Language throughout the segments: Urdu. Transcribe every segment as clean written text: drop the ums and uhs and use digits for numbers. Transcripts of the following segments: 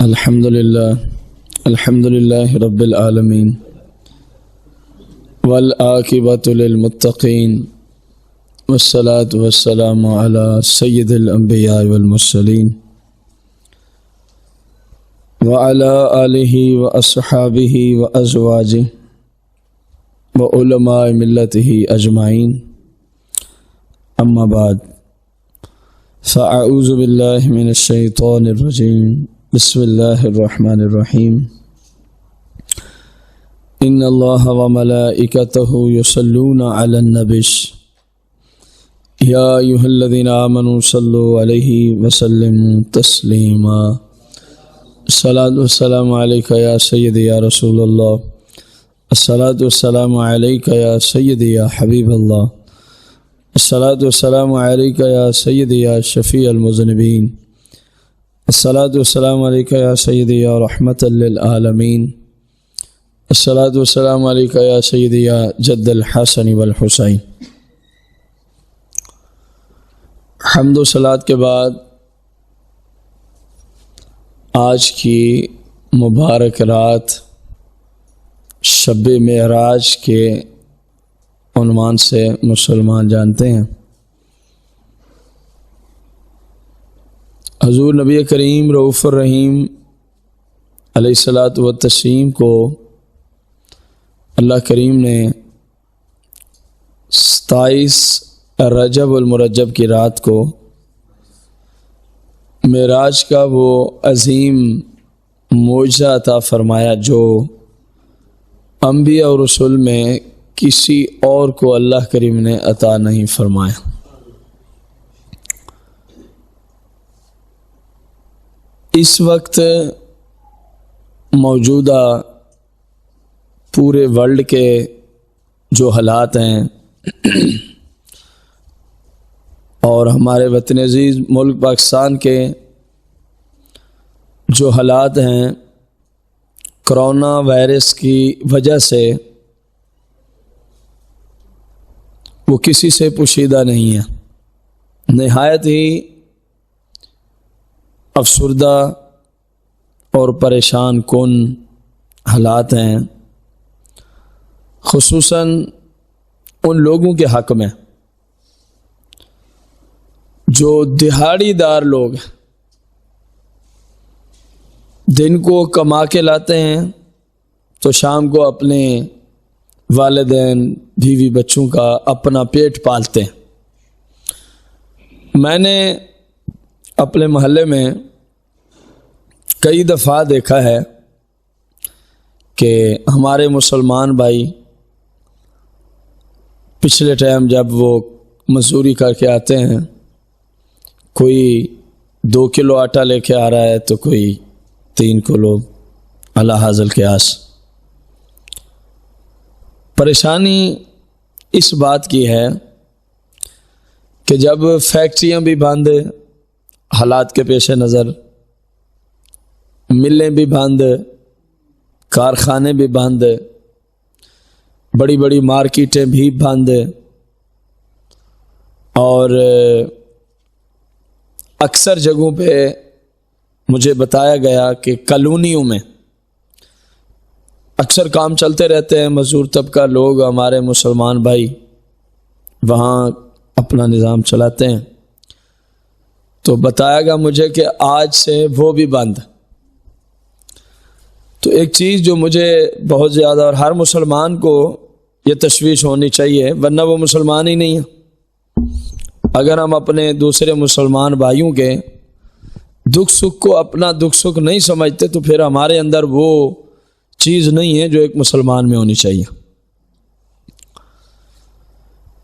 الحمد لله رب العالمين والعاقبۃ للمتقین والصلاة والسلام على سید الانبیاء والمرسلین وعلى آلہ واصحابہ وازواجہ وعلماء ملتہ اجمعین، اما بعد فاعوذ باللہ من الشیطان الرجیم، بسم اللہ الرحمن الرحیم۔ ان اللہ وملائکتہ یصلون علی النبی یا ایھا الذین آمنوا صلوا علیہ وسلموا تسلیما۔ الصلاۃ والسلام علیک یا سیدی یا رسول اللہ، الصلاۃ والسلام علیک یا سیدی یا حبیب اللہ، الصلاۃ والسلام علیک یا سیدی یا شفیع المذنبین، الصلاۃ والسلام علیک یا سیدی یا رحمۃ للعالمین، الصلاۃ والسلام علیک یا سیدی یا جد الحسن والحسین۔ حمد و صلوات کے بعد آج کی مبارک رات شب معراج کے عنوان سے مسلمان جانتے ہیں۔ حضور نبی کریم رؤوف الرحیم علیہ الصلاۃ والتسلیم کو اللہ کریم نے 27 رجب المرجب کی رات کو معراج کا وہ عظیم معجزہ عطا فرمایا جو انبیاء اور رسول میں کسی اور کو اللہ کریم نے عطا نہیں فرمایا۔ اس وقت موجودہ پورے ورلڈ کے جو حالات ہیں اور ہمارے وطن عزیز ملک پاکستان کے جو حالات ہیں کرونا وائرس کی وجہ سے، وہ کسی سے پوشیدہ نہیں ہے۔ نہایت ہی افسردہ اور پریشان کن حالات ہیں، خصوصاً ان لوگوں کے حق میں جو دہاڑی دار لوگ ہیں، دن کو کما کے لاتے ہیں تو شام کو اپنے والدین بیوی بچوں کا اپنا پیٹ پالتے ہیں۔ میں نے اپنے محلے میں کئی دفعہ دیکھا ہے کہ ہمارے مسلمان بھائی پچھلے ٹائم جب وہ مزدوری کر کے آتے ہیں، کوئی 2 کلو آٹا لے کے آ رہا ہے تو کوئی 3 کلو علی حاصل کے آس۔ پریشانی اس بات کی ہے کہ جب فیکٹریاں بھی بند، حالات کے پیش نظر ملیں بھی بند، کارخانے بھی بند، بڑی بڑی مارکیٹیں بھی بند، اور اکثر جگہوں پہ مجھے بتایا گیا کہ کالونیوں میں اکثر کام چلتے رہتے ہیں، مزدور طبقہ لوگ ہمارے مسلمان بھائی وہاں اپنا نظام چلاتے ہیں۔ تو بتایا گیا مجھے کہ آج سے وہ بھی بند۔ تو ایک چیز جو مجھے بہت زیادہ، اور ہر مسلمان کو یہ تشویش ہونی چاہیے، ورنہ وہ مسلمان ہی نہیں ہے۔ اگر ہم اپنے دوسرے مسلمان بھائیوں کے دکھ سکھ کو اپنا دکھ سکھ نہیں سمجھتے تو پھر ہمارے اندر وہ چیز نہیں ہے جو ایک مسلمان میں ہونی چاہیے۔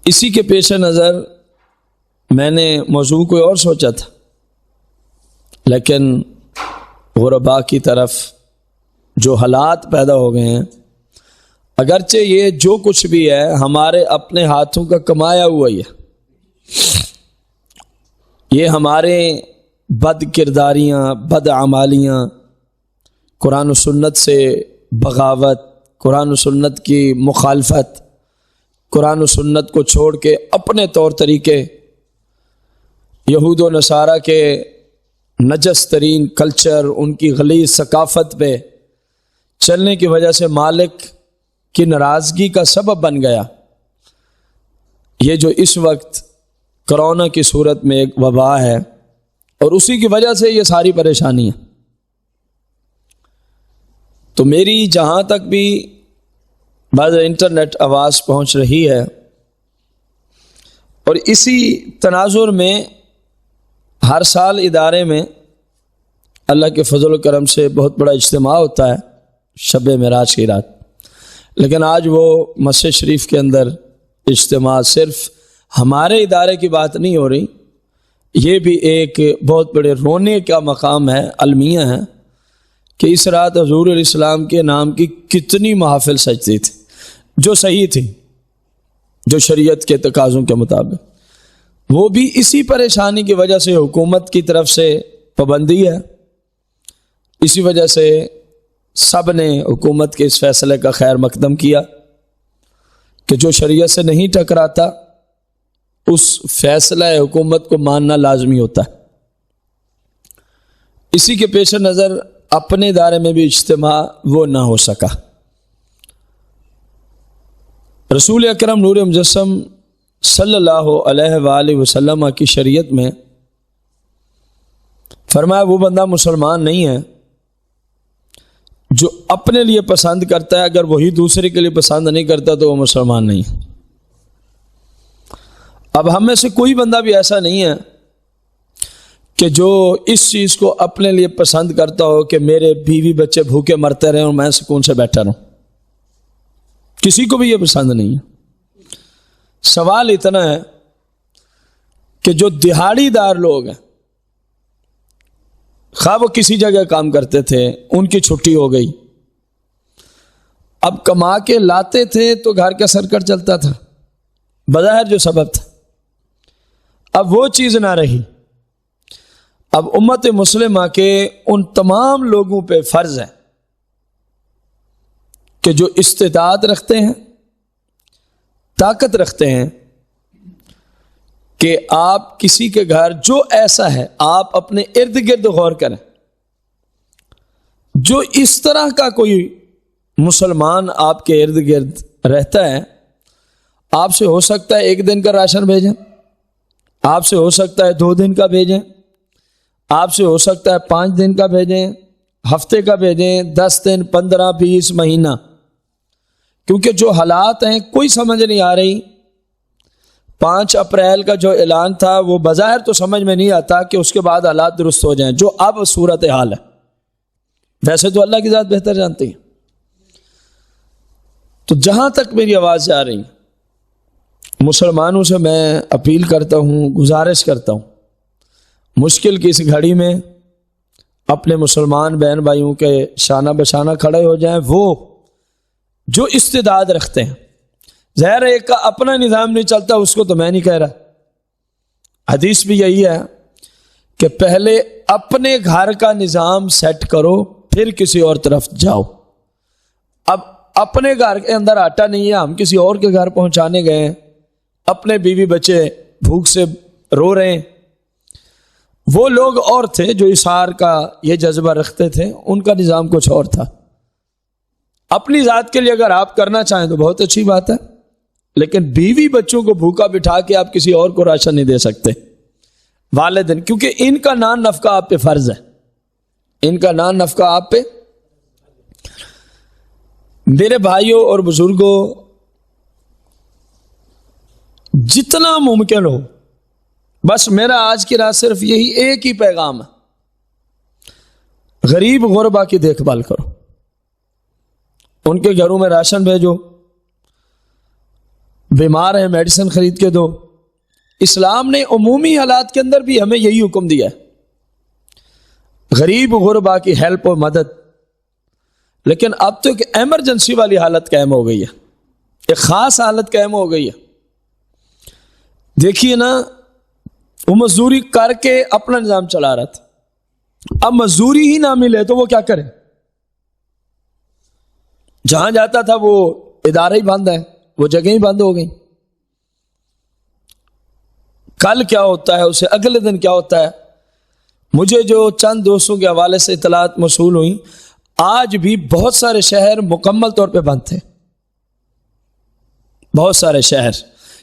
اسی کے پیش نظر میں نے موضوع کوئی اور سوچا تھا، لیکن غرباء کی طرف جو حالات پیدا ہو گئے ہیں، اگرچہ یہ جو کچھ بھی ہے ہمارے اپنے ہاتھوں کا کمایا ہوا ہی ہے، یہ ہمارے بد کرداریاں، بد اعمالیاں، قرآن و سنت سے بغاوت، قرآن و سنت کی مخالفت، قرآن و سنت کو چھوڑ کے اپنے طور طریقے، یہود و نصارہ کے نجس ترین کلچر، ان کی غلیظ ثقافت پہ چلنے کی وجہ سے مالک کی ناراضگی کا سبب بن گیا یہ جو اس وقت کرونا کی صورت میں ایک وبا ہے، اور اسی کی وجہ سے یہ ساری پریشانی ہے۔ تو میری جہاں تک بھی بعض انٹرنیٹ آواز پہنچ رہی ہے، اور اسی تناظر میں ہر سال ادارے میں اللہ کے فضل و کرم سے بہت بڑا اجتماع ہوتا ہے شب معراج کی رات، لیکن آج وہ مسجد شریف کے اندر اجتماع صرف ہمارے ادارے کی بات نہیں ہو رہی، یہ بھی ایک بہت بڑے رونے کا مقام ہے، المیہ ہے کہ اس رات حضور علیہ السلام کے نام کی کتنی محافل سجتی تھی جو صحیح تھی، جو شریعت کے تقاضوں کے مطابق، وہ بھی اسی پریشانی کی وجہ سے حکومت کی طرف سے پابندی ہے۔ اسی وجہ سے سب نے حکومت کے اس فیصلے کا خیر مقدم کیا کہ جو شریعت سے نہیں ٹکراتا اس فیصلہ حکومت کو ماننا لازمی ہوتا ہے۔ اسی کے پیش نظر اپنے ادارے میں بھی اجتماع وہ نہ ہو سکا۔ رسول اکرم نور مجسم صلی اللہ علیہ وآلہ وسلم کی شریعت میں فرمایا وہ بندہ مسلمان نہیں ہے جو اپنے لیے پسند کرتا ہے، اگر وہی دوسرے کے لیے پسند نہیں کرتا تو وہ مسلمان نہیں ہے۔ اب ہم میں سے کوئی بندہ بھی ایسا نہیں ہے کہ جو اس چیز کو اپنے لیے پسند کرتا ہو کہ میرے بیوی بچے بھوکے مرتے رہیں اور میں سکون سے بیٹھا رہوں، کسی کو بھی یہ پسند نہیں ہے۔ سوال اتنا ہے کہ جو دہاڑی دار لوگ ہیں، خواہ وہ کسی جگہ کام کرتے تھے، ان کی چھٹی ہو گئی، اب کما کے لاتے تھے تو گھر کا سرکٹ چلتا تھا، بظاہر جو سبب تھا، اب وہ چیز نہ رہی۔ اب امت مسلمہ کے ان تمام لوگوں پہ فرض ہے کہ جو استطاعت رکھتے ہیں، طاقت رکھتے ہیں، کہ آپ کسی کے گھر جو ایسا ہے، آپ اپنے ارد گرد غور کریں، جو اس طرح کا کوئی مسلمان آپ کے ارد گرد رہتا ہے، آپ سے ہو سکتا ہے 1 دن کا راشن بھیجیں، آپ سے ہو سکتا ہے 2 دن کا بھیجیں، آپ سے ہو سکتا ہے 5 دن کا بھیجیں، ہفتے کا بھیجیں، 10 دن، 15، 20، مہینہ، کیونکہ جو حالات ہیں کوئی سمجھ نہیں آ رہی۔ 5 اپریل کا جو اعلان تھا وہ بظاہر تو سمجھ میں نہیں آتا کہ اس کے بعد حالات درست ہو جائیں، جو اب صورت حال ہے، ویسے تو اللہ کی ذات بہتر جانتی ہے۔ تو جہاں تک میری آواز جا رہی ہے، مسلمانوں سے میں اپیل کرتا ہوں، گزارش کرتا ہوں، مشکل کی اس گھڑی میں اپنے مسلمان بہن بھائیوں کے شانہ بشانہ کھڑے ہو جائیں، وہ جو استعداد رکھتے ہیں۔ ظاہر ایک کا اپنا نظام نہیں چلتا، اس کو تو میں نہیں کہہ رہا، حدیث بھی یہی ہے کہ پہلے اپنے گھر کا نظام سیٹ کرو پھر کسی اور طرف جاؤ۔ اب اپنے گھر کے اندر آٹا نہیں ہے، ہم کسی اور کے گھر پہنچانے گئے ہیں، اپنے بیوی بچے بھوک سے رو رہے ہیں۔ وہ لوگ اور تھے جو اثار کا یہ جذبہ رکھتے تھے، ان کا نظام کچھ اور تھا۔ اپنی ذات کے لیے اگر آپ کرنا چاہیں تو بہت اچھی بات ہے، لیکن بیوی بچوں کو بھوکا بٹھا کے آپ کسی اور کو راشن نہیں دے سکتے، والدین، کیونکہ ان کا نان نفقہ آپ پہ فرض ہے، ان کا نان نفقہ آپ پہ۔ میرے بھائیوں اور بزرگوں، جتنا ممکن ہو، بس میرا آج کی رات صرف یہی ایک ہی پیغام ہے، غریب غربا کی دیکھ بھال کرو، ان کے گھروں میں راشن بھیجو، بیمار ہیں میڈیسن خرید کے دو۔ اسلام نے عمومی حالات کے اندر بھی ہمیں یہی حکم دیا ہے، غریب غربا کی ہیلپ اور مدد۔ لیکن اب تو ایک ایمرجنسی والی حالت قائم ہو گئی ہے، ایک خاص حالت قائم ہو گئی ہے۔ دیکھیے نا، وہ مزدوری کر کے اپنا نظام چلا رہا تھا، اب مزدوری ہی نہ ملے تو وہ کیا کرے؟ جہاں جاتا تھا وہ ادارے ہی بند ہیں، وہ جگہ ہی بند ہو گئی۔ کل کیا ہوتا ہے، اسے اگلے دن کیا ہوتا ہے، مجھے جو چند دوستوں کے حوالے سے اطلاعات موصول ہوئی، آج بھی بہت سارے شہر مکمل طور پہ بند تھے، بہت سارے شہر،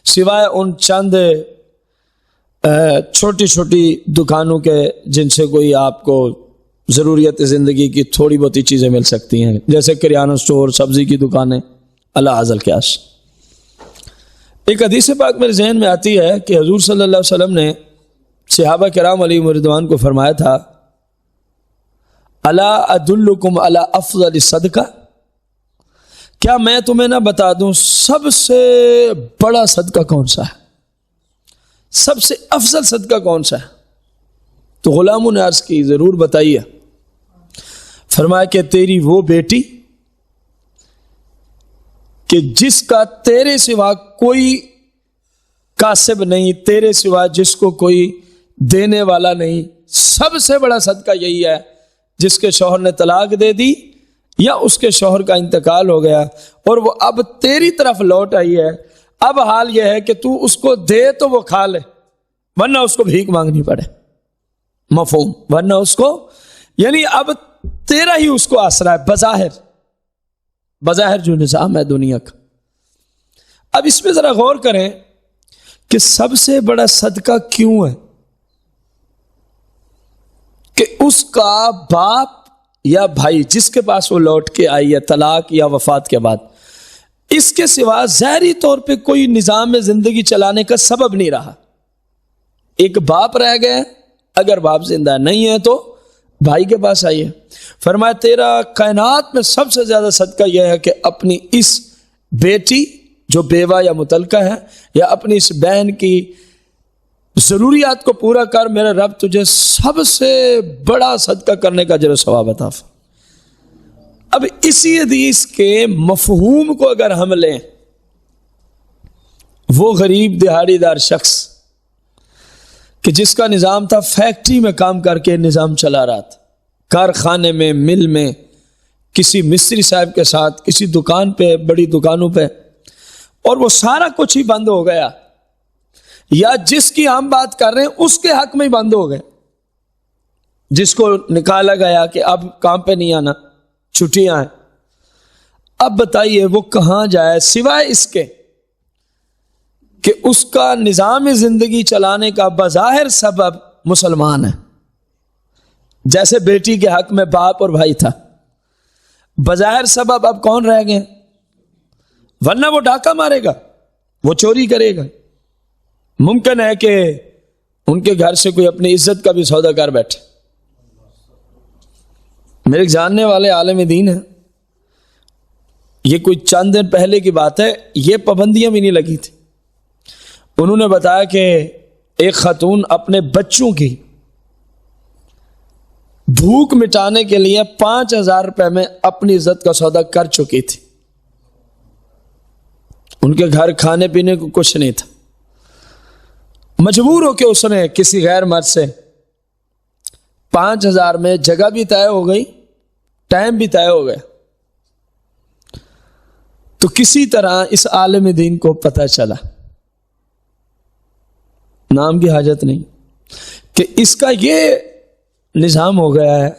سوائے ان چند چھوٹی چھوٹی دکانوں کے جن سے کوئی آپ کو ضروریت زندگی کی تھوڑی بہت چیزیں مل سکتی ہیں، جیسے کریانہ سٹور، سبزی کی دکانیں، اللہ عزل قیاس۔ ایک حدیث پاک میرے ذہن میں آتی ہے کہ حضور صلی اللہ علیہ وسلم نے صحابہ کرام علیہم رضوان کو فرمایا تھا، الا ادلکم علی افضل صدقہ، کیا میں تمہیں نہ بتا دوں سب سے بڑا صدقہ کون سا ہے، سب سے افضل صدقہ کون سا ہے؟ تو غلاموں نے عرض کی ضرور بتائیے۔ فرمایا کہ تیری وہ بیٹی کہ جس کا تیرے سوا کوئی کاسب نہیں، تیرے سوا جس کو کوئی دینے والا نہیں، سب سے بڑا صدقہ یہی ہے جس کے شوہر نے طلاق دے دی یا اس کے شوہر کا انتقال ہو گیا اور وہ اب تیری طرف لوٹ آئی ہے، اب حال یہ ہے کہ تو اس کو دے تو وہ کھا لے ورنہ اس کو بھیک مانگنی پڑے، مفہوم، ورنہ اس کو، یعنی اب تیرا ہی اس کو آسرا ہے بظاہر جو نظام ہے دنیا کا۔ اب اس پہ ذرا غور کریں کہ سب سے بڑا صدقہ کیوں ہے کہ اس کا باپ یا بھائی جس کے پاس وہ لوٹ کے آئی ہے طلاق یا وفات کے بعد، اس کے سوا ظاہری طور پہ کوئی نظام زندگی چلانے کا سبب نہیں رہا، ایک باپ رہ گئے، اگر باپ زندہ نہیں ہے تو بھائی کے پاس آئیے۔ فرمایا تیرا کائنات میں سب سے زیادہ صدقہ یہ ہے کہ اپنی اس بیٹی جو بیوہ یا متعلقہ ہے یا اپنی اس بہن کی ضروریات کو پورا کر، میرا رب تجھے سب سے بڑا صدقہ کرنے کا اجر و ثواب عطا فرمائے۔ اب اسی حدیث کے مفہوم کو اگر ہم لیں، وہ غریب دہاڑی دار شخص کہ جس کا نظام تھا فیکٹری میں کام کر کے نظام چلا رہا تھا، کارخانے میں، مل میں، کسی مستری صاحب کے ساتھ، کسی دکان پہ، بڑی دکانوں پہ، اور وہ سارا کچھ ہی بند ہو گیا، یا جس کی ہم بات کر رہے ہیں اس کے حق میں ہی بند ہو گئے، جس کو نکالا گیا کہ اب کام پہ نہیں آنا، چھٹیاں ہیں۔ اب بتائیے وہ کہاں جائے سوائے اس کے کہ اس کا نظام زندگی چلانے کا بظاہر سبب مسلمان ہے، جیسے بیٹی کے حق میں باپ اور بھائی تھا، بظاہر سبب اب کون رہ گئے؟ ورنہ وہ ڈاکہ مارے گا، وہ چوری کرے گا، ممکن ہے کہ ان کے گھر سے کوئی اپنی عزت کا بھی سودا کر بیٹھے۔ میرے جاننے والے عالم دین ہیں، یہ کوئی چند دن پہلے کی بات ہے، یہ پابندیاں بھی نہیں لگی تھی، انہوں نے بتایا کہ ایک خاتون اپنے بچوں کی بھوک مٹانے کے لیے 5,000 روپے میں اپنی عزت کا سودا کر چکی تھی، ان کے گھر کھانے پینے کو کچھ نہیں تھا، مجبور ہو کے اس نے کسی غیر مرد سے 5,000 میں جگہ بھی طے ہو گئی، ٹائم بھی طے ہو گیا، تو کسی طرح اس عالم دین کو پتہ چلا، نام کی حاجت نہیں، کہ اس کا یہ نظام ہو گیا ہے۔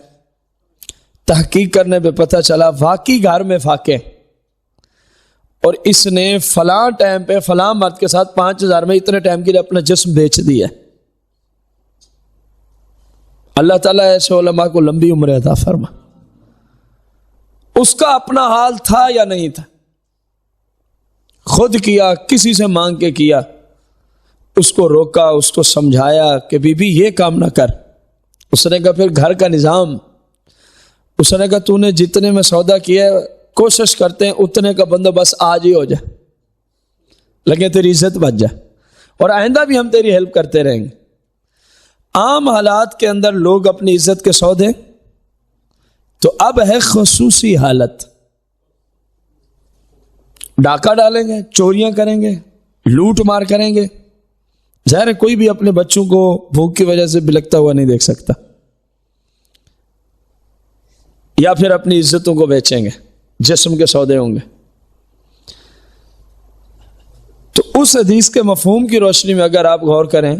تحقیق کرنے پہ پتہ چلا واقعی گھر میں فاقے، اور اس نے فلاں ٹائم پہ فلاں مرد کے ساتھ 5,000 میں اتنے ٹائم کے لیے اپنا جسم بیچ دیا۔ اللہ تعالیٰ ایسے علماء کو لمبی عمر عطا فرما۔ اس کا اپنا حال تھا یا نہیں تھا، خود کیا، کسی سے مانگ کے کیا، اس کو روکا، اس کو سمجھایا کہ بی بی یہ کام نہ کر، اس نے کہا پھر گھر کا نظام، اس نے کہا تو نے جتنے میں سودا کیا ہے کوشش کرتے ہیں اتنے کا بندوبست آج ہی ہو جائے، لگے تیری عزت بچ جائے، اور آئندہ بھی ہم تیری ہیلپ کرتے رہیں گے۔ عام حالات کے اندر لوگ اپنی عزت کے سودے، تو اب ہے خصوصی حالت، ڈاکہ ڈالیں گے، چوریاں کریں گے، لوٹ مار کریں گے، ظاہر ہے کوئی بھی اپنے بچوں کو بھوک کی وجہ سے بلکتا ہوا نہیں دیکھ سکتا، یا پھر اپنی عزتوں کو بیچیں گے، جسم کے سودے ہوں گے۔ تو اس حدیث کے مفہوم کی روشنی میں اگر آپ غور کریں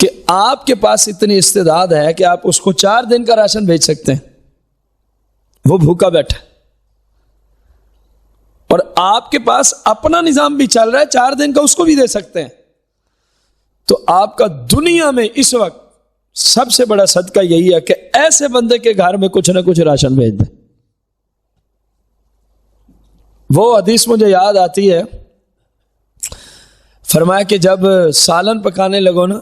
کہ آپ کے پاس اتنی استعداد ہے کہ آپ اس کو 4 دن کا راشن بھیج سکتے ہیں، وہ بھوکا بیٹھا، اور آپ کے پاس اپنا نظام بھی چل رہا ہے، 4 دن کا اس کو بھی دے سکتے ہیں. تو آپ کا دنیا میں اس وقت سب سے بڑا صدقہ یہی ہے کہ ایسے بندے کے گھر میں کچھ نہ کچھ راشن بھیج دیں. وہ حدیث مجھے یاد آتی ہے، فرمایا کہ جب سالن پکانے لگو نا،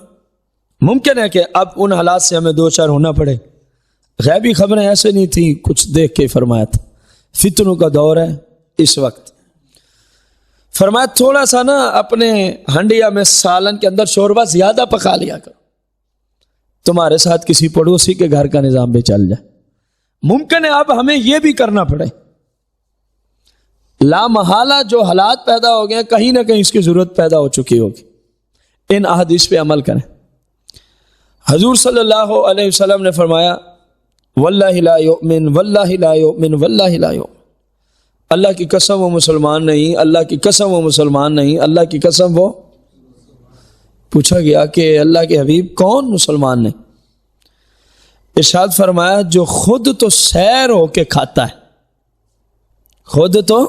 ممکن ہے کہ اب ان حالات سے ہمیں 2-4 ہونا پڑے، غیبی خبریں ایسے نہیں تھی، کچھ دیکھ کے فرمایا تھا فتنوں کا دور ہے اس وقت. فرمایا تھوڑا سا نا اپنے ہنڈیا میں سالن کے اندر شوربہ زیادہ پکا لیا کرو، تمہارے ساتھ کسی پڑوسی کے گھر کا نظام بھی چل جائے. ممکن ہے اب ہمیں یہ بھی کرنا پڑے. لا محالہ جو حالات پیدا ہو گئے کہیں نہ کہیں اس کی ضرورت پیدا ہو چکی ہوگی. ان احادیث پہ عمل کریں. حضور صلی اللہ علیہ وسلم نے فرمایا واللہ لا یؤمن واللہ لا یؤمن واللہ لا یؤمن، اللہ کی قسم وہ مسلمان نہیں، اللہ کی قسم وہ مسلمان نہیں، اللہ کی قسم وہ. پوچھا گیا کہ اللہ کے حبیب کون مسلمان نہیں؟ ارشاد فرمایا جو خود تو سیر ہو کے کھاتا ہے، خود تو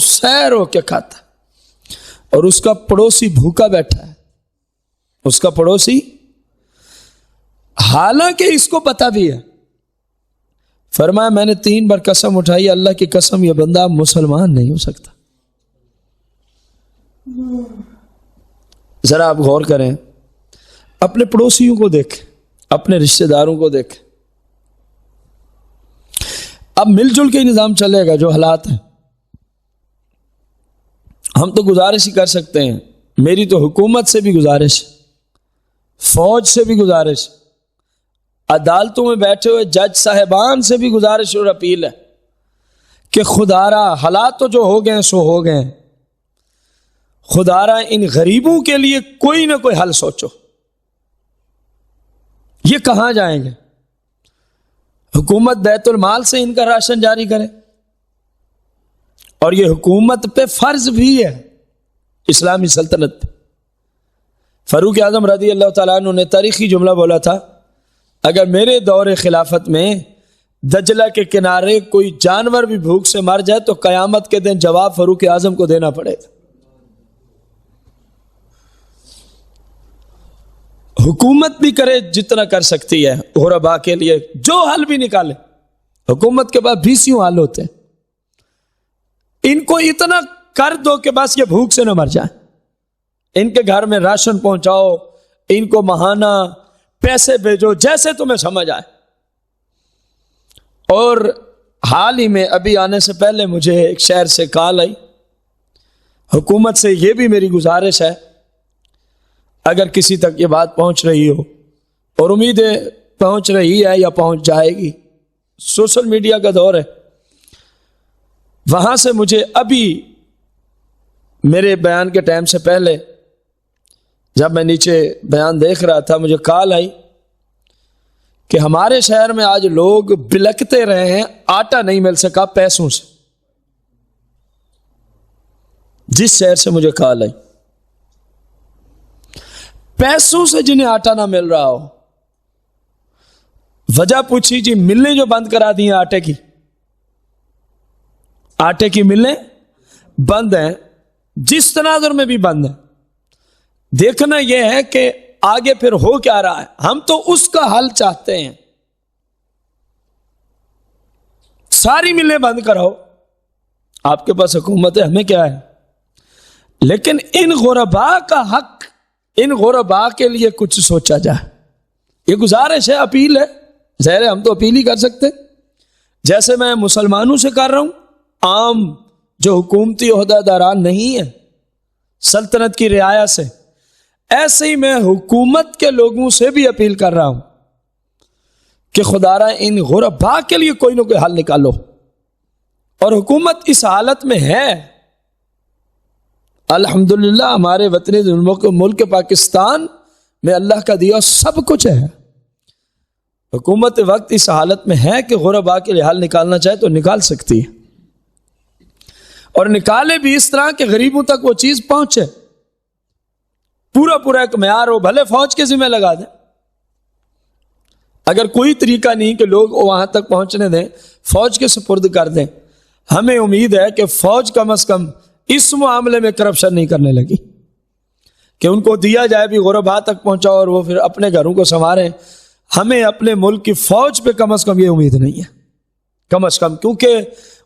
سیر ہو کے کھاتا ہے، اور اس کا پڑوسی بھوکا بیٹھا ہے، اس کا پڑوسی، حالانکہ اس کو پتہ بھی ہے. فرمایا میں نے 3 بار قسم اٹھائی، اللہ کی قسم یہ بندہ مسلمان نہیں ہو سکتا. ذرا آپ غور کریں، اپنے پڑوسیوں کو دیکھیں، اپنے رشتہ داروں کو دیکھیں. اب مل جل کے نظام چلے گا جو حالات ہیں. ہم تو گزارش ہی کر سکتے ہیں، میری تو حکومت سے بھی گزارش، فوج سے بھی گزارش، عدالتوں میں بیٹھے ہوئے جج صاحبان سے بھی گزارش اور اپیل ہے کہ خدارا حالات تو جو ہو گئے سو ہو گئے، خدارا ان غریبوں کے لیے کوئی نہ کوئی حل سوچو. یہ کہاں جائیں گے؟ حکومت بیت المال سے ان کا راشن جاری کرے، اور یہ حکومت پہ فرض بھی ہے اسلامی سلطنت پہ. فاروق اعظم رضی اللہ تعالیٰ عنہ نے تاریخی جملہ بولا تھا، اگر میرے دور خلافت میں دجلہ کے کنارے کوئی جانور بھی بھوک سے مر جائے تو قیامت کے دن جواب فاروق اعظم کو دینا پڑے گا. حکومت بھی کرے جتنا کر سکتی ہے غرباء کے لیے، جو حل بھی نکالے. حکومت کے پاس 20 حل ہوتے ہیں، ان کو اتنا کر دو کہ بس یہ بھوک سے نہ مر جائیں. ان کے گھر میں راشن پہنچاؤ، ان کو ماہانہ پیسے بھیجو، جیسے تمہیں سمجھ آئے. اور حال ہی میں ابھی آنے سے پہلے مجھے ایک شہر سے کال آئی. حکومت سے یہ بھی میری گزارش ہے، اگر کسی تک یہ بات پہنچ رہی ہو، اور امید ہے پہنچ رہی ہے یا پہنچ جائے گی، سوشل میڈیا کا دور ہے، وہاں سے مجھے ابھی میرے بیان کے ٹائم سے پہلے جب میں نیچے بیان دیکھ رہا تھا مجھے کال آئی کہ ہمارے شہر میں آج لوگ بلکتے رہے ہیں، آٹا نہیں مل سکا پیسوں سے. جس شہر سے مجھے کال آئی، پیسوں سے جنہیں آٹا نہ مل رہا ہو. وجہ پوچھی، جی ملیں جو بند کرا دی ہیں آٹے کی ملیں بند ہیں، جس تناظر میں بھی بند ہیں. دیکھنا یہ ہے کہ آگے پھر ہو کیا رہا ہے. ہم تو اس کا حل چاہتے ہیں، ساری ملیں بند کراؤ. آپ کے پاس حکومت ہے، ہمیں کیا ہے؟ لیکن ان غرباء کا حق، ان غرباء کے لیے کچھ سوچا جائے. یہ گزارش ہے، اپیل ہے. ظاہر ہے ہم تو اپیل ہی کر سکتے، جیسے میں مسلمانوں سے کر رہا ہوں، عام جو حکومتی عہدہ داران نہیں ہیں سلطنت کی رعایا سے، ایسے ہی میں حکومت کے لوگوں سے بھی اپیل کر رہا ہوں کہ خدا را ان غرباء کے لیے کوئی نہ کوئی حل نکالو. اور حکومت اس حالت میں ہے. الحمدللہ ہمارے وطن ملک پاکستان میں اللہ کا دیا سب کچھ ہے. حکومت وقت اس حالت میں ہے کہ غرباء کے لیے حل نکالنا چاہے تو نکال سکتی ہے، اور نکالے بھی اس طرح کہ غریبوں تک وہ چیز پہنچے. پورا ایک معیار ہو، بھلے فوج کے ذمہ لگا دیں، اگر کوئی طریقہ نہیں کہ لوگ وہاں تک پہنچنے دیں، فوج کے سپرد کر دیں۔ ہمیں امید ہے کہ فوج کم از کم اس معاملے میں کرپشن نہیں کرنے لگی کہ ان کو دیا جائے بھی غربا تک پہنچاؤ اور وہ پھر اپنے گھروں کو سنواریں۔ ہمیں اپنے ملک کی فوج پہ کم از کم یہ امید نہیں ہے، کم از کم، کیونکہ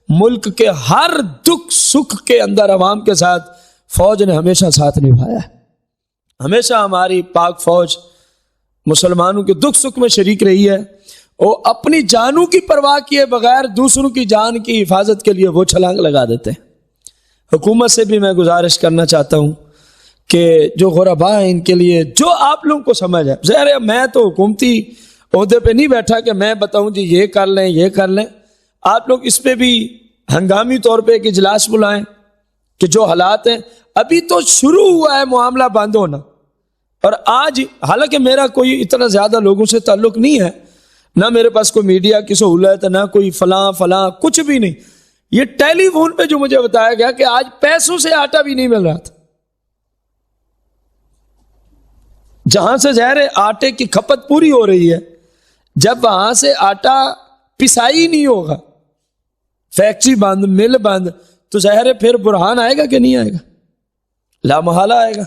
ملک کے ہر دکھ سکھ کے اندر عوام کے ساتھ فوج نے ہمیشہ ساتھ نبھایا ہے۔ ہمیشہ ہماری پاک فوج مسلمانوں کے دکھ سکھ میں شریک رہی ہے، وہ اپنی جانوں کی پرواہ کیے بغیر دوسروں کی جان کی حفاظت کے لیے وہ چھلانگ لگا دیتے ہیں۔ حکومت سے بھی میں گزارش کرنا چاہتا ہوں کہ جو غربا ہیں ان کے لیے جو آپ لوگوں کو سمجھ ہے، ظاہر ہے میں تو حکومتی عہدے پہ نہیں بیٹھا کہ میں بتاؤں جی یہ کر لیں یہ کر لیں، آپ لوگ اس پہ بھی ہنگامی طور پہ ایک اجلاس بلائیں کہ جو حالات ہیں، ابھی تو شروع ہوا ہے معاملہ بند ہونا، اور آج حالانکہ میرا کوئی اتنا زیادہ لوگوں سے تعلق نہیں ہے، نہ میرے پاس کوئی میڈیا کی سہولت، نہ کوئی فلاں کچھ بھی نہیں، یہ ٹیلی فون پہ جو مجھے بتایا گیا کہ آج پیسوں سے آٹا بھی نہیں مل رہا تھا، جہاں سے ظاہر آٹے کی کھپت پوری ہو رہی ہے، جب وہاں سے آٹا پسائی نہیں ہوگا، فیکٹری بند، مل بند، تو ظاہر پھر برہان آئے گا کہ نہیں آئے گا؟ لا محالہ آئے گا۔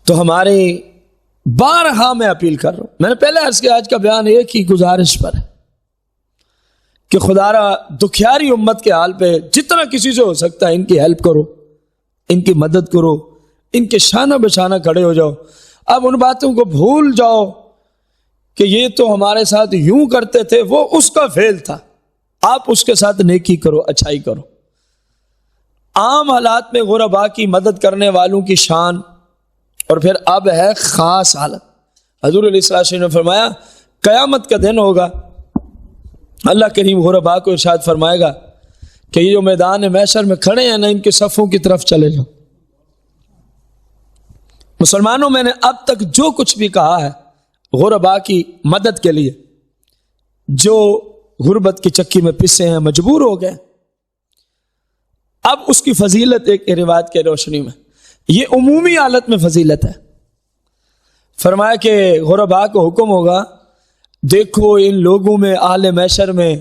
تو ہمارے بارہا میں اپیل کر رہا ہوں، میں نے پہلے عرض کیا، آج کا بیان ایک ہی گزارش پر ہے کہ خدا را دکھیاری امت کے حال پہ جتنا کسی سے ہو سکتا ہے ان کی ہیلپ کرو، ان کی مدد کرو، ان کے شانہ بشانہ کھڑے ہو جاؤ۔ اب ان باتوں کو بھول جاؤ کہ یہ تو ہمارے ساتھ یوں کرتے تھے، وہ اس کا فعل تھا، آپ اس کے ساتھ نیکی کرو، اچھائی کرو۔ عام حالات میں غربا کی مدد کرنے والوں کی شان، اور پھر اب ہے خاص حالت۔ حضور علیہ السلام نے فرمایا قیامت کا دن ہوگا، اللہ کریم غربا کو ارشاد فرمائے گا کہ یہ جو میدان محشر میں کھڑے ہیں نا، ان کے صفوں کی طرف چلے جاؤ۔ مسلمانوں، میں نے اب تک جو کچھ بھی کہا ہے غربا کی مدد کے لیے، جو غربت کی چکی میں پسے ہیں، مجبور ہو گئے، اب اس کی فضیلت ایک روایت کے روشنی میں، یہ عمومی حالت میں فضیلت ہے۔ فرمایا کہ غربا کو حکم ہوگا، دیکھو ان لوگوں میں اہل محشر میں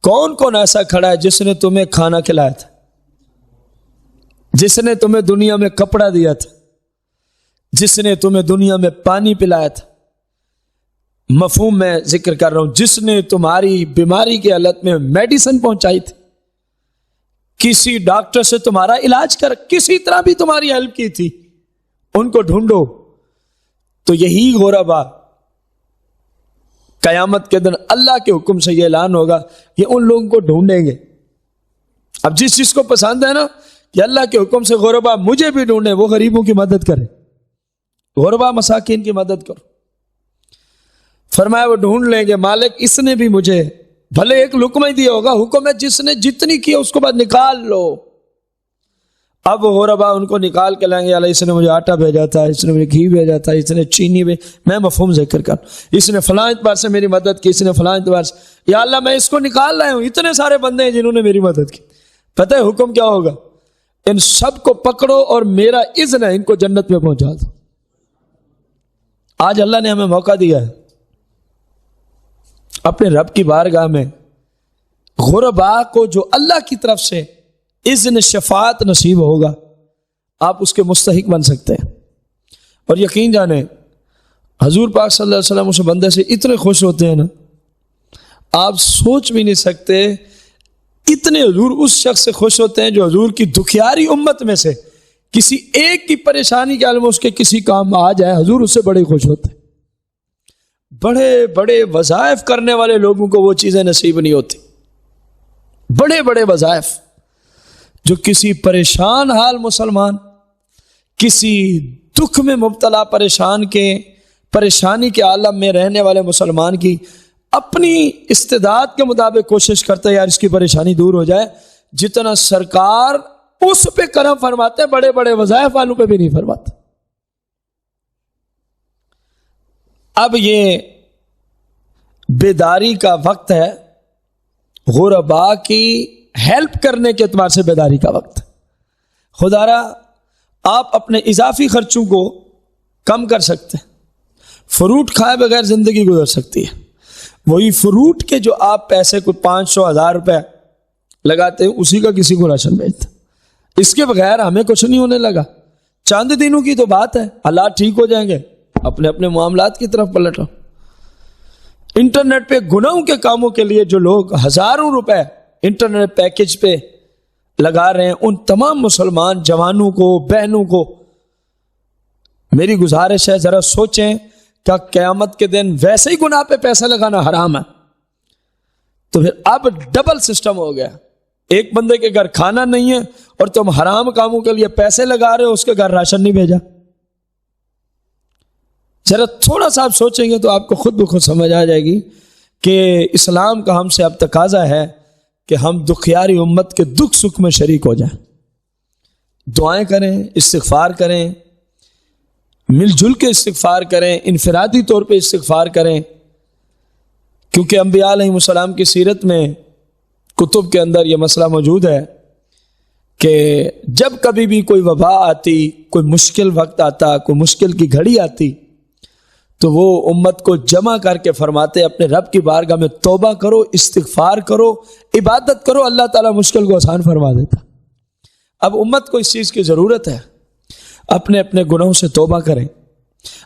کون کون ایسا کھڑا ہے جس نے تمہیں کھانا کھلایا تھا، جس نے تمہیں دنیا میں کپڑا دیا تھا، جس نے تمہیں دنیا میں پانی پلایا تھا، مفہوم میں ذکر کر رہا ہوں، جس نے تمہاری بیماری کی حالت میں میڈیسن پہنچائی تھی، کسی ڈاکٹر سے تمہارا علاج کر، کسی طرح بھی تمہاری ہیلپ کی تھی، ان کو ڈھونڈو۔ تو یہی غربا قیامت کے دن اللہ کے حکم سے یہ اعلان ہوگا، یہ ان لوگوں کو ڈھونڈیں گے۔ اب جس چیز کو پسند ہے نا کہ اللہ کے حکم سے غربا مجھے بھی ڈھونڈے، وہ غریبوں کی مدد کرے، غربا مساکین کی مدد کرو۔ فرمایا وہ ڈھونڈ لیں گے، مالک اس نے بھی مجھے بھلے ایک لقمہ ہی دیا ہوگا، حکم ہے جس نے جتنی کی اس کو بعد نکال لو۔ اب وہ غربا ان کو نکال کے لائیں گے، اللہ اس نے مجھے آٹا بھیجا تھا، اس نے مجھے گھی بھیجا تھا، اس نے چینی میں مفہوم ذکر کر، اس نے فلاں اعتبار سے میری مدد کی، اس نے فلاں اعتبار سے، یا اللہ میں اس کو نکال لایا ہوں، اتنے سارے بندے ہیں جنہوں نے میری مدد کی۔ پتہ ہے حکم کیا ہوگا؟ ان سب کو پکڑو اور میرا اذن ہے ان کو جنت میں پہنچا دو۔ آج اللہ نے ہمیں موقع دیا ہے اپنے رب کی بارگاہ میں غربا کو جو اللہ کی طرف سے اذن شفاعت نصیب ہوگا، آپ اس کے مستحق بن سکتے ہیں۔ اور یقین جانیں حضور پاک صلی اللہ علیہ وسلم اس بندے سے اتنے خوش ہوتے ہیں نا، آپ سوچ بھی نہیں سکتے، اتنے حضور اس شخص سے خوش ہوتے ہیں جو حضور کی دکھیاری امت میں سے کسی ایک کی پریشانی کے عالم میں اس کے کسی کام آ جائے، حضور اس سے بڑے خوش ہوتے ہیں۔ بڑے بڑے وظائف کرنے والے لوگوں کو وہ چیزیں نصیب نہیں ہوتی، بڑے بڑے وظائف جو کسی پریشان حال مسلمان، کسی دکھ میں مبتلا پریشانی کے عالم میں رہنے والے مسلمان کی اپنی استعداد کے مطابق کوشش کرتا ہے یار اس کی پریشانی دور ہو جائے، جتنا سرکار اس پہ کرم فرماتے ہیں بڑے بڑے وظائف والوں پہ بھی نہیں فرماتے۔ اب یہ بیداری کا وقت ہے، غربا کی ہیلپ کرنے کے اعتبار سے بیداری کا وقت ہے۔ خدا را آپ اپنے اضافی خرچوں کو کم کر سکتے ہیں. فروٹ کھائے بغیر زندگی گزر سکتی ہے. وہی فروٹ کے جو آپ پیسے کو 500-1000 روپے لگاتے ہیں اسی کا کسی کو راشن بھیجتے. اس کے بغیر ہمیں کچھ نہیں ہونے لگا. چند دنوں کی تو بات ہے, حالات ٹھیک ہو جائیں گے, اپنے اپنے معاملات کی طرف پلٹو. انٹرنیٹ پہ گناہوں کے کاموں کے لیے جو لوگ ہزاروں روپے انٹرنیٹ پیکج پہ لگا رہے ہیں, ان تمام مسلمان جوانوں کو, بہنوں کو میری گزارش ہے ذرا سوچیں کہ قیامت کے دن ویسے ہی گناہ پہ پیسہ لگانا حرام ہے, تو پھر اب ڈبل سسٹم ہو گیا. ایک بندے کے گھر کھانا نہیں ہے اور تم حرام کاموں کے لیے پیسے لگا رہے ہو, اس کے گھر راشن نہیں بھیجا. ذرا تھوڑا سا آپ سوچیں گے تو آپ کو خود بخود سمجھ آ جائے گی کہ اسلام کا ہم سے اب تقاضا ہے کہ ہم دکھیاری امت کے دکھ سکھ میں شریک ہو جائیں. دعائیں کریں, استغفار کریں, مل جل کے استغفار کریں, انفرادی طور پہ استغفار کریں, کیونکہ انبیاء علیہ السلام کی سیرت میں کتب کے اندر یہ مسئلہ موجود ہے کہ جب کبھی بھی کوئی وبا آتی, کوئی مشکل وقت آتا, کوئی مشکل کی گھڑی آتی, تو وہ امت کو جمع کر کے فرماتے اپنے رب کی بارگاہ میں توبہ کرو, استغفار کرو, عبادت کرو, اللہ تعالیٰ مشکل کو آسان فرما دیتا. اب امت کو اس چیز کی ضرورت ہے, اپنے اپنے گناہوں سے توبہ کریں,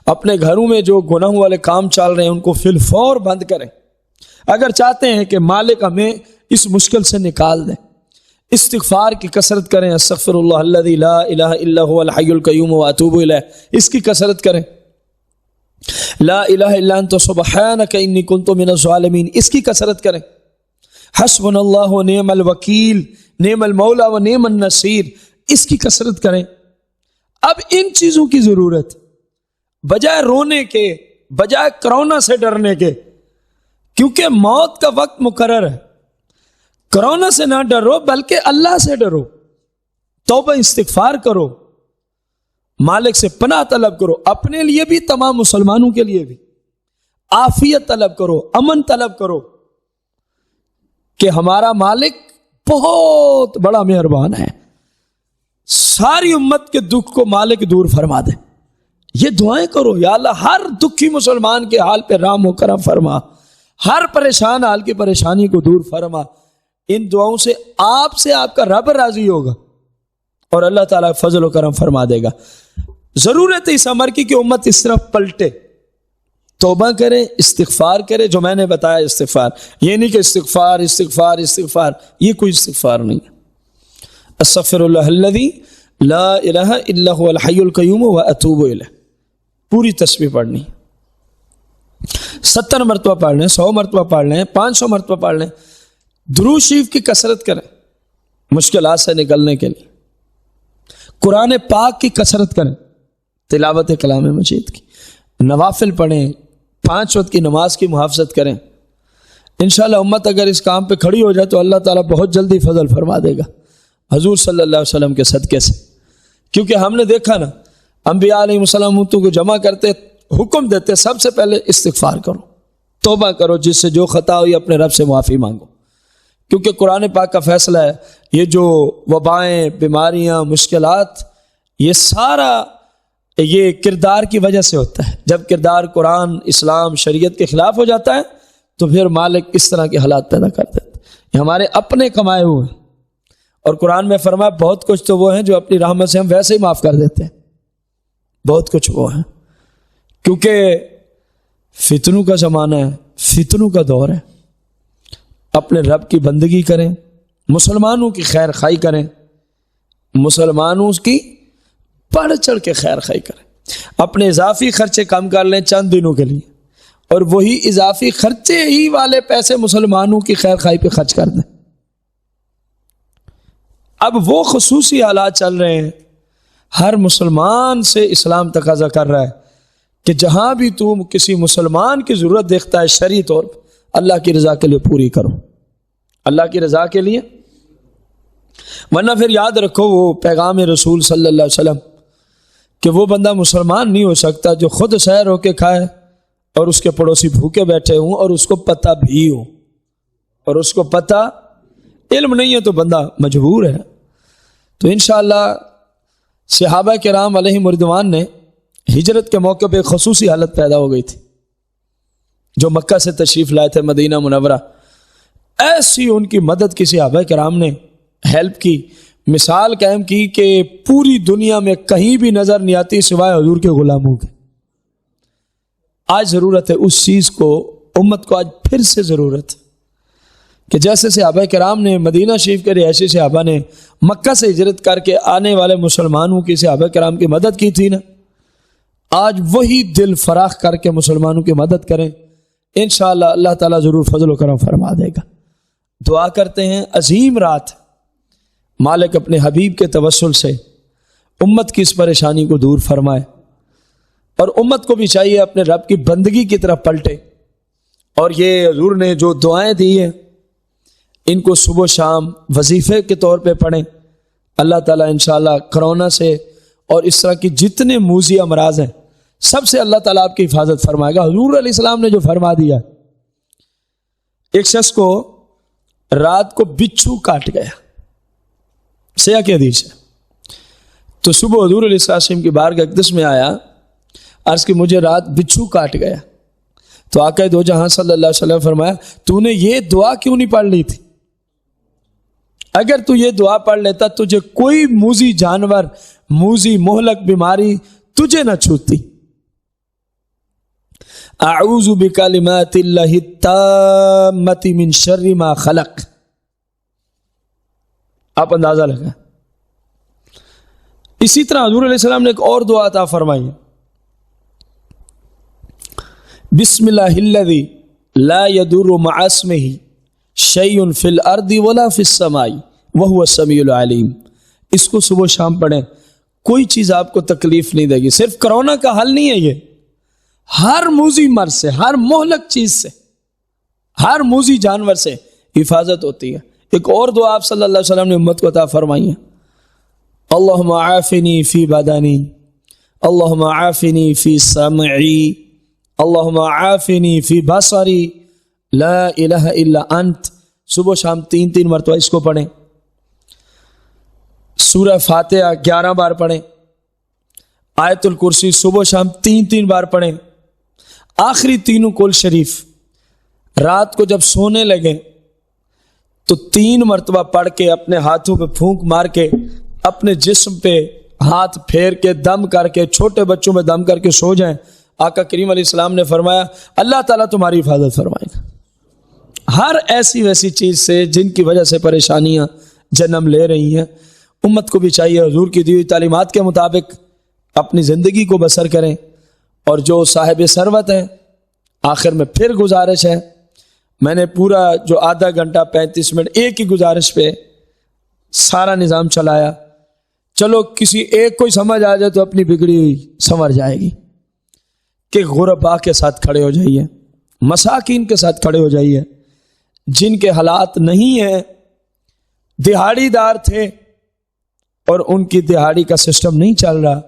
اپنے گھروں میں جو گناہوں والے کام چل رہے ہیں ان کو فی الفور بند کریں. اگر چاہتے ہیں کہ مالک ہمیں اس مشکل سے نکال دیں, استغفار کی کثرت کریں, استغفر اللہ الذی لا الہ الا هو الحی القیوم واتوب الیہ, اس کی کثرت کریں. لا الہ الا انت سبحانک انی کنت من الظالمین, اس کی کثرت کریں. حسبنا اللہ ونعم الوکیل, نعم المولا ونعم النصیر, اس کی کثرت کریں. اب ان چیزوں کی ضرورت, بجائے رونے کے, بجائے کرونا سے ڈرنے کے, کیونکہ موت کا وقت مقرر ہے. کرونا سے نہ ڈرو بلکہ اللہ سے ڈرو, توبہ استغفار کرو, مالک سے پناہ طلب کرو, اپنے لیے بھی تمام مسلمانوں کے لیے بھی عافیت طلب کرو, امن طلب کرو کہ ہمارا مالک بہت بڑا مہربان ہے, ساری امت کے دکھ کو مالک دور فرما دے. یہ دعائیں کرو, یا اللہ ہر دکھی مسلمان کے حال پہ رحم و کرم فرما, ہر پریشان حال کی پریشانی کو دور فرما. ان دعاؤں سے آپ کا رب راضی ہوگا اور اللہ تعالیٰ فضل و کرم فرما دے گا. ضرورت ہے اس امر کی کہ امت اس طرف پلٹے, توبہ کرے, استغفار کرے. جو میں نے بتایا استغفار, یہ نہیں کہ استغفار استغفار استغفار, یہ کوئی استغفار نہیں ہے. استغفر اللہ الذی لا الہ الا هو الحی القیوم واتوب الیہ, پوری تسبیح پڑھنی, 70 مرتبہ پڑھ لیں, 100 مرتبہ پڑھ لیں, 500 مرتبہ پڑھ لیں. درود شریف کی کثرت کریں مشکلات سے نکلنے کے لیے. قرآن پاک کی کثرت کریں, تلاوت کلام مجید کی, نوافل پڑھیں, 5 وقت کی نماز کی محافظت کریں. انشاءاللہ امت اگر اس کام پہ کھڑی ہو جائے تو اللہ تعالیٰ بہت جلدی فضل فرما دے گا حضور صلی اللہ علیہ وسلم کے صدقے سے. کیونکہ ہم نے دیکھا نا, انبیاء علیہ السلام امتوں کو جمع کرتے, حکم دیتے سب سے پہلے استغفار کرو, توبہ کرو, جس سے جو خطا ہوئی اپنے رب سے معافی مانگو. کیونکہ قرآن پاک کا فیصلہ ہے, یہ جو وبائیں, بیماریاں, مشکلات, یہ سارا یہ کردار کی وجہ سے ہوتا ہے. جب کردار قرآن, اسلام, شریعت کے خلاف ہو جاتا ہے تو پھر مالک اس طرح کے حالات پیدا کر دیتے. یہ ہمارے اپنے کمائے ہوئے ہیں, اور قرآن میں فرمایا بہت کچھ تو وہ ہیں جو اپنی رحمت سے ہم ویسے ہی معاف کر دیتے ہیں, بہت کچھ وہ ہیں. کیونکہ فتنوں کا زمانہ ہے, فتنوں کا دور ہے. اپنے رب کی بندگی کریں, مسلمانوں کی خیر خائی کریں, مسلمانوں کی بڑھ چڑھ کے خیر خائی کریں. اپنے اضافی خرچے کم کر لیں چند دنوں کے لیے, اور وہی اضافی خرچے ہی والے پیسے مسلمانوں کی خیر خائی پہ خرچ کر دیں. اب وہ خصوصی حالات چل رہے ہیں, ہر مسلمان سے اسلام تقاضا کر رہا ہے کہ جہاں بھی تم کسی مسلمان کی ضرورت دیکھتا ہے شرعی طور پر, اللہ کی رضا کے لیے پوری کرو, اللہ کی رضا کے لیے. ورنہ پھر یاد رکھو وہ پیغام رسول صلی اللہ علیہ وسلم کہ وہ بندہ مسلمان نہیں ہو سکتا جو خود سیر ہو کے کھائے اور اس کے پڑوسی بھوکے بیٹھے ہوں اور اس کو پتہ بھی ہو, اور اس کو پتہ علم نہیں ہے تو بندہ مجبور ہے. تو انشاءاللہ صحابہ کرام علیہم رضوان نے ہجرت کے موقع پہ خصوصی حالت پیدا ہو گئی تھی. جو مکہ سے تشریف لائے تھے مدینہ منورہ، ایسی ان کی مدد کی صحابہ کرام نے، ہیلپ کی، مثال قائم کی کہ پوری دنیا میں کہیں بھی نظر نہیں آتی سوائے حضور کے غلاموں کے. آج ضرورت ہے اس چیز کو، امت کو آج پھر سے ضرورت ہے کہ جیسے صحابہ کرام نے مدینہ شریف کے رہائشی صحابہ نے مکہ سے ہجرت کر کے آنے والے مسلمانوں کی صحابہ کرام کی مدد کی تھی نا، آج وہی دل فراخ کر کے مسلمانوں کی مدد کریں. انشاءاللہ اللہ تعالیٰ ضرور فضل و کرم فرما دے گا. دعا کرتے ہیں، عظیم رات، مالک اپنے حبیب کے توسل سے امت کی اس پریشانی کو دور فرمائے، اور امت کو بھی چاہیے اپنے رب کی بندگی کی طرف پلٹے. اور یہ حضور نے جو دعائیں دی ہیں ان کو صبح و شام وظیفے کے طور پہ پڑھیں. اللہ تعالیٰ انشاءاللہ کرونا سے اور اس طرح کی جتنے موذی امراض ہیں سب سے اللہ تعالیٰ آپ کی حفاظت فرمائے گا. حضور علیہ السلام نے جو فرما دیا، ایک شخص کو رات کو بچھو کاٹ گیا، سیاہ کی حدیث ہے، تو صبح حضور علیہ السلام کی بارگاہ اقدس میں آیا، عرض کہ مجھے رات بچھو کاٹ گیا. تو آقا دو جہاں صلی اللہ علیہ وسلم فرمایا، تو نے یہ دعا کیوں نہیں پڑھ لی تھی؟ اگر تو یہ دعا پڑھ لیتا تجھے کوئی موذی جانور، موذی مہلک بیماری تجھے نہ چھوتی. اعوذ بکلمات اللہ التامۃ من شر ما خلق. آپ اندازہ لگا. اسی طرح حضور علیہ السلام نے ایک اور دعا عطا فرمائی، بسم اللہ الذی لا یضر مع اسمہ شیء فی الارض ولا فی السماء وہو السمیع العلیم. اس کو صبح شام پڑھیں، کوئی چیز آپ کو تکلیف نہیں دے گی. صرف کرونا کا حل نہیں ہے یہ، ہر موذی مرض سے، ہر مہلک چیز سے، ہر موذی جانور سے حفاظت ہوتی ہے. ایک اور دعا آپ صلی اللہ علیہ وسلم نے امت کو عطا فرمائی ہے، اللہم عافنی فی بدنی، اللہم عافنی فی سمعی، اللہم عافنی فی بصری، لا الہ الا انت. صبح شام 3 مرتبہ اس کو پڑھیں. سورہ فاتحہ 11 بار پڑھیں. آیت الکرسی صبح شام 3 بار پڑھیں. آخری تینوں کل شریف رات کو جب سونے لگیں تو 3 مرتبہ پڑھ کے اپنے ہاتھوں پہ پھونک مار کے اپنے جسم پہ ہاتھ پھیر کے دم کر کے، چھوٹے بچوں میں دم کر کے سو جائیں. آقا کریم علیہ السلام نے فرمایا اللہ تعالیٰ تمہاری حفاظت فرمائے گا ہر ایسی ویسی چیز سے جن کی وجہ سے پریشانیاں جنم لے رہی ہیں. امت کو بھی چاہیے حضور کی دی ہوئی تعلیمات کے مطابق اپنی زندگی کو بسر کریں. اور جو صاحب ثروت ہیں، آخر میں پھر گزارش ہے، میں نے پورا جو آدھا گھنٹہ 35 منٹ ایک ہی گزارش پہ سارا نظام چلایا. چلو کسی ایک کو سمجھ آ جائے تو اپنی بگڑی ہوئی سنور جائے گی کہ غربا کے ساتھ کھڑے ہو جائیے، مساکین کے ساتھ کھڑے ہو جائیے، جن کے حالات نہیں ہیں، دہاڑی دار تھے اور ان کی دہاڑی کا سسٹم نہیں چل رہا،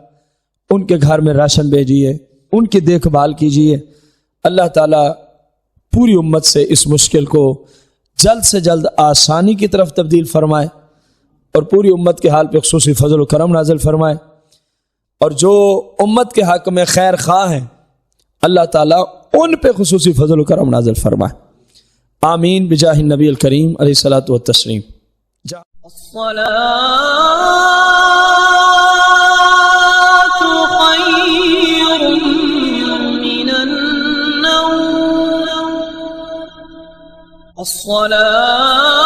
ان کے گھر میں راشن بھیجیے، ان کی دیکھ بھال کیجیے. اللہ تعالیٰ پوری امت سے اس مشکل کو جلد سے جلد آسانی کی طرف تبدیل فرمائے اور پوری امت کے حال پہ خصوصی فضل و کرم نازل فرمائے. اور جو امت کے حق میں خیر خواہ ہیں اللہ تعالیٰ ان پہ خصوصی فضل و کرم نازل فرمائے. آمین بجاہ النبی الکریم علیہ الصلوۃ والتسلیم. الصلاة